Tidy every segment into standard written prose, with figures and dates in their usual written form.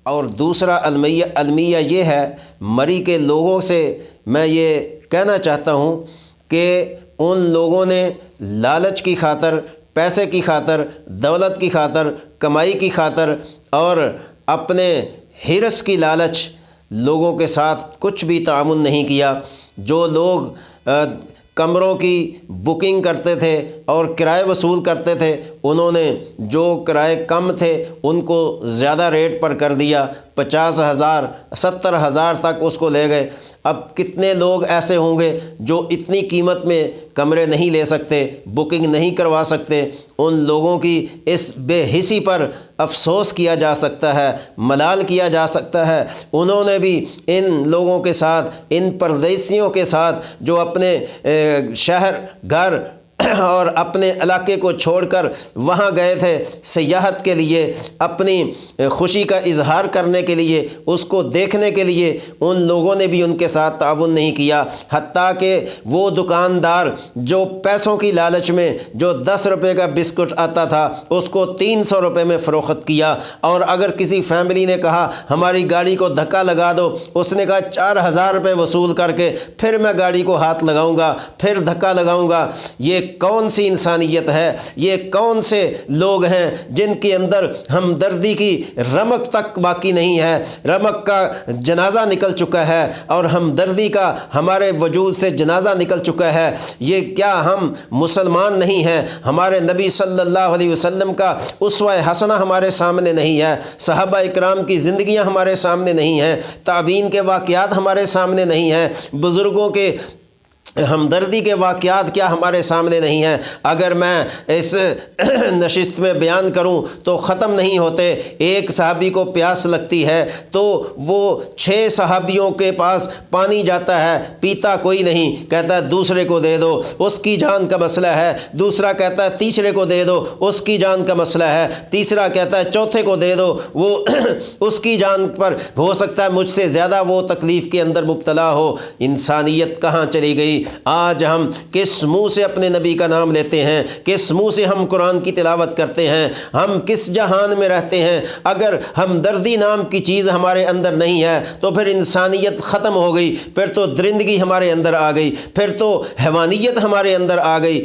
اور دوسرا المیہ یہ ہے، مری کے لوگوں سے میں یہ کہنا چاہتا ہوں کہ ان لوگوں نے لالچ کی خاطر، پیسے کی خاطر، دولت کی خاطر، کمائی کی خاطر اور اپنے حرص کی لالچ لوگوں کے ساتھ کچھ بھی تعاون نہیں کیا۔ جو لوگ کمروں کی بکنگ کرتے تھے اور کرائے وصول کرتے تھے، انہوں نے جو کرائے کم تھے ان کو زیادہ ریٹ پر کر دیا، 50,000 70,000 تک اس کو لے گئے۔ اب کتنے لوگ ایسے ہوں گے جو اتنی قیمت میں کمرے نہیں لے سکتے، بکنگ نہیں کروا سکتے؟ ان لوگوں کی اس بے حسی پر افسوس کیا جا سکتا ہے، ملال کیا جا سکتا ہے۔ انہوں نے بھی ان لوگوں کے ساتھ، ان پردیسیوں کے ساتھ جو اپنے شہر، گھر اور اپنے علاقے کو چھوڑ کر وہاں گئے تھے سیاحت کے لیے، اپنی خوشی کا اظہار کرنے کے لیے، اس کو دیکھنے کے لیے، ان لوگوں نے بھی ان کے ساتھ تعاون نہیں کیا۔ حتیٰ کہ وہ دکاندار جو پیسوں کی لالچ میں جو 10 روپے کا بسکٹ آتا تھا اس کو 300 روپے میں فروخت کیا، اور اگر کسی فیملی نے کہا ہماری گاڑی کو دھکا لگا دو، اس نے کہا 4,000 روپے وصول کر کے پھر میں گاڑی کو ہاتھ لگاؤں گا، پھر دھکا لگاؤں گا۔ یہ کون سی انسانیت ہے؟ یہ کون سے لوگ ہیں جن کے اندر ہمدردی کی رمق تک باقی نہیں ہے؟ رمق کا جنازہ نکل چکا ہے اور ہمدردی کا ہمارے وجود سے جنازہ نکل چکا ہے۔ یہ کیا ہم مسلمان نہیں ہیں؟ ہمارے نبی صلی اللہ علیہ وسلم کا اسوہ حسنہ ہمارے سامنے نہیں ہے؟ صحابہ اکرام کی زندگیاں ہمارے سامنے نہیں ہیں؟ تابعین کے واقعات ہمارے سامنے نہیں ہیں؟ بزرگوں کے ہمدردی کے واقعات کیا ہمارے سامنے نہیں ہیں؟ اگر میں اس نشست میں بیان کروں تو ختم نہیں ہوتے۔ ایک صحابی کو پیاس لگتی ہے تو وہ 6 صحابیوں کے پاس پانی جاتا ہے، پیتا کوئی نہیں، کہتا ہے دوسرے کو دے دو، اس کی جان کا مسئلہ ہے۔ دوسرا کہتا ہے تیسرے کو دے دو، اس کی جان کا مسئلہ ہے۔ تیسرا کہتا ہے چوتھے کو دے دو، وہ اس کی جان پر ہو سکتا ہے مجھ سے زیادہ وہ تکلیف کے اندر مبتلا ہو۔ انسانیت کہاں چلی گئی؟ آج ہم کس منہ سے اپنے نبی کا نام لیتے ہیں؟ کس منہ سے ہم قرآن کی تلاوت کرتے ہیں؟ ہم کس جہان میں رہتے ہیں؟ اگر ہمدردی نام کی چیز ہمارے اندر نہیں ہے تو پھر انسانیت ختم ہو گئی، پھر تو درندگی ہمارے اندر آ گئی، پھر تو حیوانیت ہمارے اندر آ گئی۔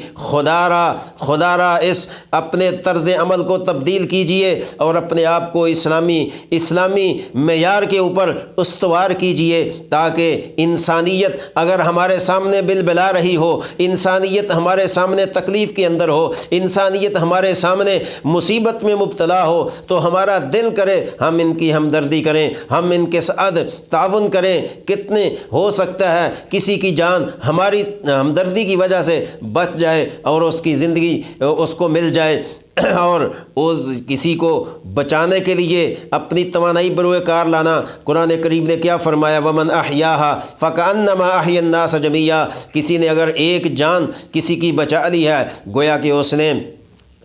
خدا را اس اپنے طرز عمل کو تبدیل کیجئے اور اپنے آپ کو اسلامی معیار کے اوپر استوار کیجئے، تاکہ انسانیت اگر ہمارے سامنے بلا رہی ہو، انسانیت ہمارے سامنے تکلیف کے اندر ہو، انسانیت ہمارے سامنے مصیبت میں مبتلا ہو، تو ہمارا دل کرے ہم ان کی ہمدردی کریں، ہم ان کے ساتھ تعاون کریں۔ کتنے ہو سکتا ہے کسی کی جان ہماری ہمدردی کی وجہ سے بچ جائے اور اس کی زندگی اس کو مل جائے، اور اس کسی کو بچانے کے لیے اپنی توانائی بروئے کار لانا۔ قرآن کریم نے کیا فرمایا؟ وَمَنْ أَحْيَاهَا فَكَأَنَّمَا أَحْيَا النَّاسَ جَمِيعًا۔ کسی نے اگر ایک جان کسی کی بچا لی ہے، گویا کہ اس نے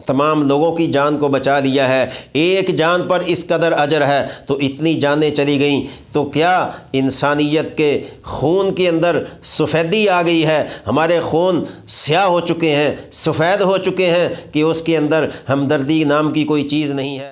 تمام لوگوں کی جان کو بچا لیا ہے۔ ایک جان پر اس قدر اجر ہے، تو اتنی جانیں چلی گئیں تو کیا انسانیت کے خون کے اندر سفیدی آ گئی ہے؟ ہمارے خون سیاہ ہو چکے ہیں، سفید ہو چکے ہیں کہ اس کے اندر ہمدردی نام کی کوئی چیز نہیں ہے۔